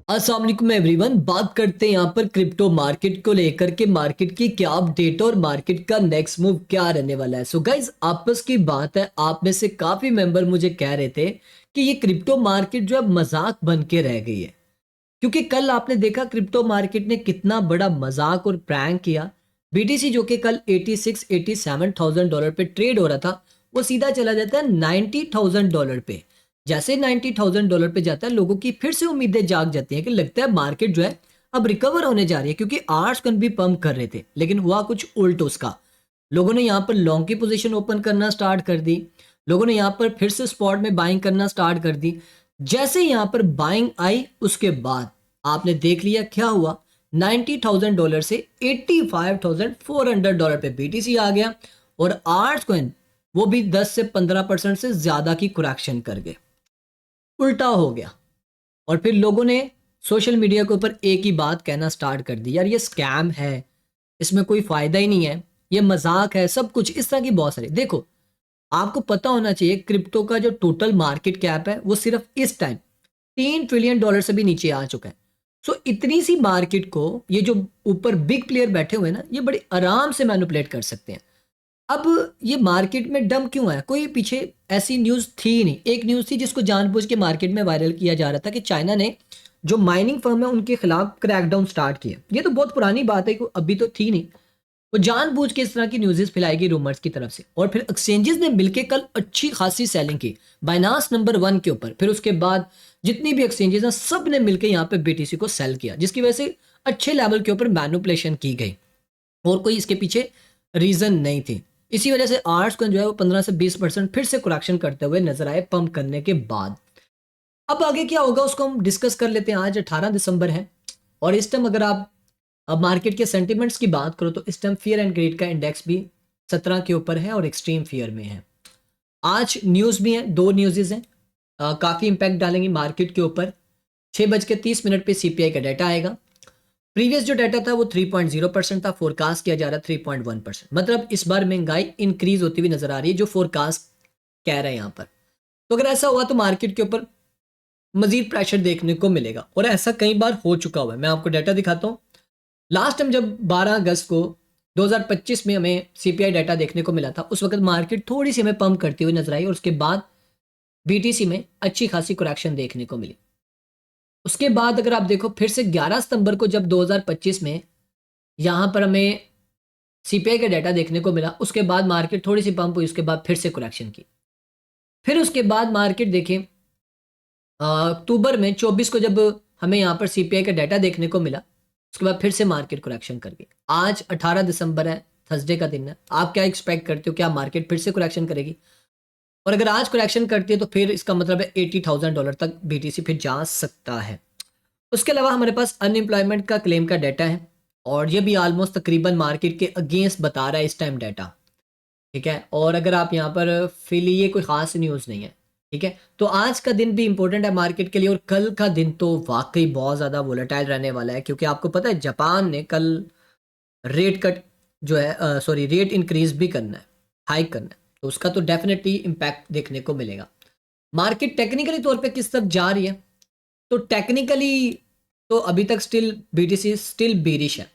अस्सलाम वालेकुम एवरीवन। बात करते हैं यहाँ पर क्रिप्टो मार्केट को लेकर के, मार्केट की क्या अपडेट और मार्केट का नेक्स्ट मूव क्या रहने वाला है। सो गाइज, आपस की बात है, आप में से काफी मेंबर मुझे कह रहे थे कि ये क्रिप्टो मार्केट जो है मजाक बन के रह गई है, क्योंकि कल आपने देखा क्रिप्टो मार्केट ने कितना बड़ा मजाक और प्रैंक किया। बीटीसी जो कि कल 87,000 पे ट्रेड हो रहा था, वो सीधा चला जाता है $90,000 पे। जैसे $90,000 पे जाता है, लोगों की फिर से उम्मीदें जाग जाती हैं कि लगता है मार्केट जो है अब रिकवर होने जा रही है, क्योंकि आर्ट्स कन भी पंप कर रहे थे, लेकिन हुआ कुछ उल्ट उसका। लोगों ने यहाँ पर लॉन्ग की पोजीशन ओपन करना स्टार्ट कर दी, लोगों ने यहाँ पर फिर से स्पॉट में बाइंग करना स्टार्ट कर दी। जैसे यहाँ पर बाइंग आई, उसके बाद आपने देख लिया क्या हुआ। $90,000 से $85,400 पे बीटीसी आ गया, और आर्ट्स कॉइन वो भी 10 से 15% से ज्यादा की कुरेक्शन कर गए, उल्टा हो गया। और फिर लोगों ने सोशल मीडिया के ऊपर एक ही बात कहना स्टार्ट कर दी, यार ये स्कैम है, इसमें कोई फायदा ही नहीं है, ये मजाक है, सब कुछ इस तरह की बहुत सारी। देखो, आपको पता होना चाहिए क्रिप्टो का जो टोटल मार्केट कैप है वो सिर्फ इस टाइम $3 ट्रिलियन से भी नीचे आ चुका है। सो इतनी सी मार्केट को ये जो ऊपर बिग प्लेयर बैठे हुए हैं ना, ये बड़े आराम से मैनिपुलेट कर सकते हैं। अब ये मार्केट में डम क्यों है? कोई पीछे ऐसी न्यूज थी ही नहीं। एक न्यूज थी जिसको जानबूझ के मार्केट में वायरल किया जा रहा था कि चाइना ने जो माइनिंग फर्म है उनके खिलाफ क्रैकडाउन स्टार्ट किया। ये तो बहुत पुरानी बात है, अभी तो थी नहीं। वो जानबूझ के इस तरह की न्यूज़ेस फैलाएगी रूमर्स की तरफ से, और फिर एक्सचेंजेस ने मिलकर कल अच्छी खासी सेलिंग की बाइनांस नंबर 1 के ऊपर। फिर उसके बाद जितनी भी एक्सचेंजेस हैं सब ने मिलकर यहाँ पे बीटीसी को सेल किया, जिसकी वजह से अच्छे लेवल के ऊपर मैनिपुलेशन की गई, और कोई इसके पीछे रीजन नहीं थी। इसी वजह से आर्ट्स को जो है वो 15 से 20% फिर से करेक्शन करते हुए नजर आए पंप करने के बाद। अब आगे क्या होगा उसको हम डिस्कस कर लेते हैं। आज 18 दिसंबर है, और इस टाइम अगर आप अब मार्केट के सेंटिमेंट्स की बात करो तो इस टाइम फियर एंड ग्रेड का इंडेक्स भी 17 के ऊपर है और एक्सट्रीम फियर में है। आज न्यूज़ भी है, दो न्यूज़ हैं, काफ़ी इंपैक्ट डालेंगी मार्केट के ऊपर। 6:30 पे सीपीआई का डाटा आएगा। प्रीवियस जो डाटा था वो 3.0% था, फोरकास्ट किया जा रहा है 3.1%। मतलब इस बार महंगाई इंक्रीज होती हुई नजर आ रही है, जो फोरकास्ट कह रहे हैं यहाँ पर। तो अगर ऐसा हुआ तो मार्केट के ऊपर मजीद प्रेशर देखने को मिलेगा, और ऐसा कई बार हो चुका हुआ है। मैं आपको डाटा दिखाता हूँ। लास्ट टाइम जब 12 अगस्त को 2025 में हमें सीपीआई डाटा देखने को मिला था, उस वक्त मार्केट थोड़ी सी हमें पंप करती हुई नजर आई, और उसके बाद बीटीसी में अच्छी खासी करेक्शन देखने को मिली। उसके बाद अगर आप देखो, फिर से 11 सितंबर को जब 2025 में यहाँ पर हमें सीपीआई का डाटा देखने को मिला, उसके बाद मार्केट थोड़ी सी पंप हुई, उसके बाद फिर से करेक्शन की। फिर उसके बाद मार्केट देखें, अक्टूबर में 24 को जब हमें यहाँ पर सीपीआई का डाटा देखने को मिला, उसके बाद फिर से मार्केट करेक्शन कर गई। आज 18 दिसंबर है, थर्सडे का दिन है। आप क्या एक्सपेक्ट करते हो, क्या मार्केट फिर से करेक्शन करेगी? और अगर आज करेक्शन करती है तो फिर इसका मतलब है $80,000 तक बीटीसी फिर जा सकता है। उसके अलावा हमारे पास अनएम्प्लॉयमेंट का क्लेम का डाटा है, और ये भी ऑलमोस्ट तकरीबन मार्केट के अगेंस्ट बता रहा है इस टाइम डाटा। ठीक है, और अगर आप यहाँ पर फिल, ये कोई ख़ास न्यूज़ नहीं है। ठीक है, तो आज का दिन भी इंपॉर्टेंट है मार्केट के लिए, और कल का दिन तो वाकई बहुत ज़्यादा वोलेटाइल रहने वाला है, क्योंकि आपको पता है जापान ने कल रेट कट जो है, सॉरी, रेट इंक्रीज भी करना है, हाइक करना है, तो उसका तो डेफिनेटली इम्पैक्ट देखने को मिलेगा। मार्केट टेक्निकली तौर पे किस तरफ जा रही है, तो टेक्निकली तो अभी तक स्टिल बीटीसी स्टिल बेरिश है,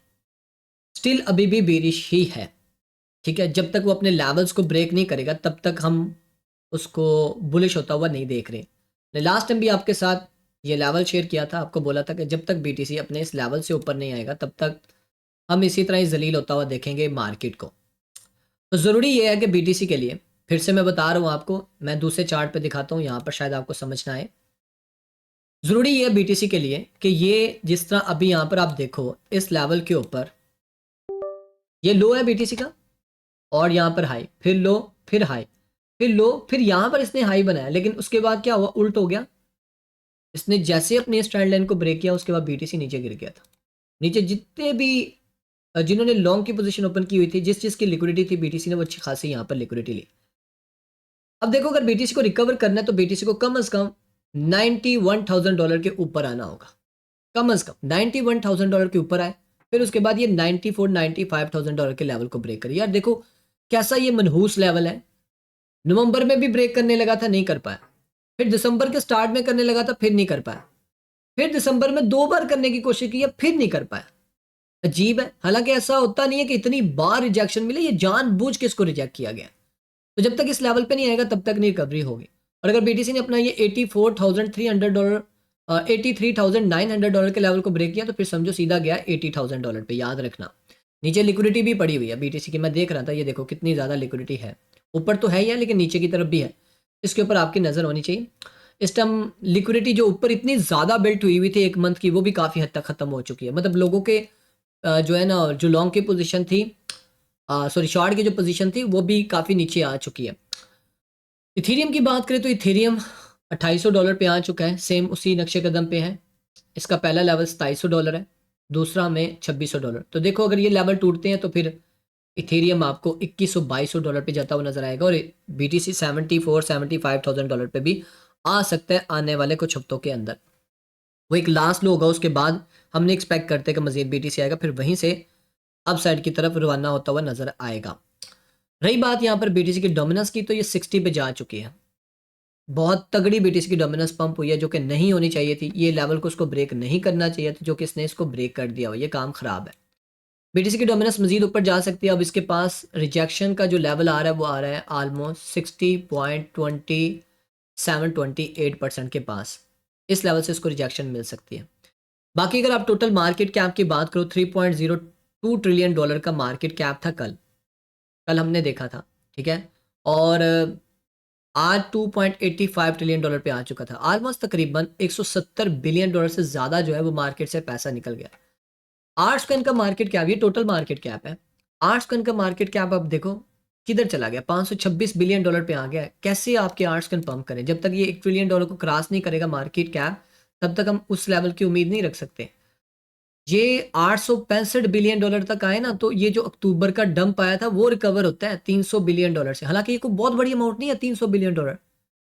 स्टिल अभी भी बेरिश ही है। ठीक है, जब तक वो अपने लेवल्स को ब्रेक नहीं करेगा तब तक हम उसको बुलिश होता हुआ नहीं देख रहे। लास्ट टाइम भी आपके साथ ये लेवल शेयर किया था, आपको बोला था कि जब तक बीटीसी अपने इस लेवल से ऊपर नहीं आएगा तब तक हम इसी तरह ही जलील होता हुआ देखेंगे मार्केट को। तो ज़रूरी ये है कि बीटीसी के लिए, फिर से मैं बता रहा हूँ आपको, मैं दूसरे चार्ट पे दिखाता हूँ, यहाँ पर शायद आपको समझना आए। ज़रूरी ये है बीटीसी के लिए कि ये जिस तरह अभी यहाँ पर आप देखो, इस लेवल के ऊपर ये लो है बीटीसी का, और यहाँ पर हाई, फिर लो, फिर हाई, फिर लो, फिर यहाँ पर इसने हाई बनाया, लेकिन उसके बाद क्या हुआ, उल्ट हो गया। इसने जैसे अपनी स्ट्रैंड लाइन को ब्रेक किया, उसके बाद बीटीसी नीचे गिर गया था। नीचे जितने भी जिन्होंने लॉन्ग की पोजीशन ओपन की हुई थी, जिस चीज़ की लिक्विडिटी थी, बीटीसी ने वो अच्छी खासी यहाँ पर लिक्विडिटी ली। अब देखो, अगर बीटीसी को रिकवर करना है तो बीटीसी को कम अज कम $91,000 के ऊपर आना होगा, कम अज कम $91,000 के ऊपर आए, फिर उसके बाद ये $95,000 के लेवल को ब्रेक करे। यार देखो कैसा ये मनहूस लेवल है। नवंबर में भी ब्रेक करने लगा था, नहीं कर पाया, फिर दिसंबर के स्टार्ट में करने लगा था, फिर नहीं कर पाया। फिर दिसंबर में 2 बार करने की कोशिश की है, फिर नहीं कर पाया। अजीब है। हालांकि ऐसा होता नहीं है कि इतनी बार रिजेक्शन मिले, ये जानबूझ के इसको रिजेक्ट किया गया। तो जब तक इस लेवल पे नहीं आएगा तब तक नहीं रिकवरी होगी। और अगर बीटीसी ने अपना ये $84,300 $83,900 के लेवल को ब्रेक किया तो फिर समझो सीधा गया $80,000 पे, याद रखना। नीचे लिक्विडिटी भी पड़ी हुई है बीटीसी की, मैं देख रहा था, ये देखो कितनी ज़्यादा लिक्विडिटी है। ऊपर तो है ही है लेकिन नीचे की तरफ भी है, इसके ऊपर आपकी नज़र होनी चाहिए। इस टाइम लिक्विडिटी जो ऊपर इतनी ज़्यादा बिल्ट हुई हुई थी 1 मंथ की, वो भी काफ़ी हद तक ख़त्म हो चुकी है। मतलब लोगों के जो है ना, जो लॉन्ग की पोजीशन थी, सॉरी शॉर्ट की जो पोजीशन थी वो भी काफ़ी नीचे आ चुकी है। इथेरियम की बात करें तो इथेरियम $2800 पे आ चुका है, सेम उसी नक्शे कदम पे है। इसका पहला लेवल $2700 है, दूसरा में $2600। तो देखो अगर ये लेवल टूटते हैं तो फिर इथेरियम आपको $2100-2200 पे जाता हुआ नजर आएगा, और बीटीसी $74,000-$75,000 पे भी आ सकता है आने वाले कुछ हफ्तों के अंदर। वो एक लास्ट लो होगा, उसके बाद हमने एक्सपेक्ट करते हैं कि मजीद बीटीसी आएगा, फिर वहीं से अप साइड की तरफ रवाना होता हुआ नजर आएगा। रही बात यहाँ पर बीटीसी की डोमिनेंस की, तो ये 60 पे जा चुकी है। बहुत तगड़ी बीटीसी की डोमिनेंस पंप हुई है, जो कि नहीं होनी चाहिए थी। ये लेवल को उसको ब्रेक नहीं करना चाहिए था, जो कि इसने इसको ब्रेक कर दिया हुआ, ये काम खराब है। बीटीसी की डोमिनेंस मजीद ऊपर जा सकती है। अब इसके पास रिजेक्शन का जो लेवल आ रहा है वो आ रहा है ऑलमोस्ट 60.2728% के पास। इस लेवल से इसको रिजेक्शन मिल सकती है। बाकी अगर आप टोटल मार्केट कैप की बात करो, $3.02 ट्रिलियन का मार्केट कैप था कल हमने देखा था, ठीक है। और आज $2.85 ट्रिलियन पे आ चुका था। ऑलमोस्ट तकरीबन $170 बिलियन से ज़्यादा जो है वो मार्केट से पैसा निकल गया। आर्ट्स कॉइन का मार्केट कैप, ये टोटल मार्केट कैप है। आर्ट्स कॉइन का मार्केट कैप अब देखो किधर चला गया, $526 बिलियन पे आ गया है। कैसे आपके आर्ट्स कॉइन पंप करें? जब तक ये $1 ट्रिलियन को क्रॉस नहीं करेगा मार्केट कैप, तब तक हम उस लेवल की उम्मीद नहीं रख सकते। ये $865 बिलियन तक आए ना, तो ये जो अक्टूबर का डंप आया था वो रिकवर होता है $300 बिलियन से। हालांकि ये कोई बहुत बड़ी अमाउंट नहीं है $300 बिलियन।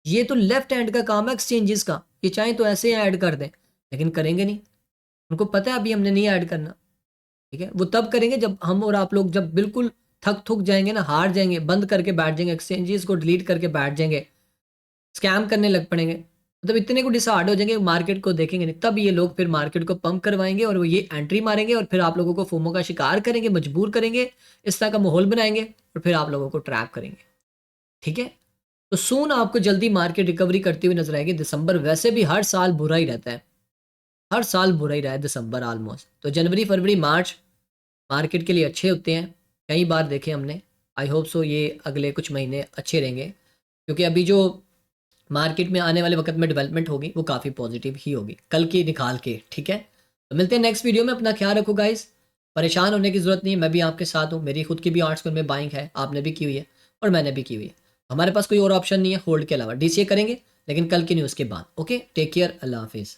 ये तो लेफ्ट हैंड का काम है एक्सचेंजेस का, ये चाहे तो ऐसे ऐड कर दें, लेकिन करेंगे नहीं। उनको पता है अभी हमने नहीं ऐड करना, ठीक है। वो तब करेंगे जब हम और आप लोग जब बिल्कुल थक थुक जाएंगे ना, हार जाएंगे, बंद करके बैठ जाएंगे, एक्सचेंजेस को डिलीट करके बैठ जाएंगे, स्कैम करने लग पड़ेंगे, मतलब इतने को डिसहार्ड हो जाएंगे, मार्केट को देखेंगे नहीं। तब ये लोग फिर मार्केट को पंप करवाएंगे और वो ये एंट्री मारेंगे और फिर आप लोगों को फोमो का शिकार करेंगे, मजबूर करेंगे, इस तरह का माहौल बनाएंगे और फिर आप लोगों को ट्रैप करेंगे, ठीक है। तो सून आपको जल्दी मार्केट रिकवरी करती हुई नजर आएगी। दिसंबर वैसे भी हर साल बुरा ही रहता है, हर साल बुरा ही रहा है दिसंबर ऑलमोस्ट। तो जनवरी फरवरी मार्च मार्केट के लिए अच्छे होते हैं, कई बार देखे हमने। आई होप सो ये अगले कुछ महीने अच्छे रहेंगे, क्योंकि अभी जो मार्केट में आने वाले वक्त में डेवलपमेंट होगी वो काफ़ी पॉजिटिव ही होगी, कल की निकाल के, ठीक है। तो मिलते हैं नेक्स्ट वीडियो में, अपना ख्याल रखो गाइस। परेशान होने की ज़रूरत नहीं है, मैं भी आपके साथ हूँ। मेरी खुद की भी आर्ट्स में बाइंग है, आपने भी की हुई है और मैंने भी की हुई है। हमारे पास कोई और ऑप्शन नहीं है होल्ड के अलावा, डीसीए करेंगे लेकिन कल की न्यूज़ के बाद। ओके, टेक केयर, अल्लाह हाफिज़।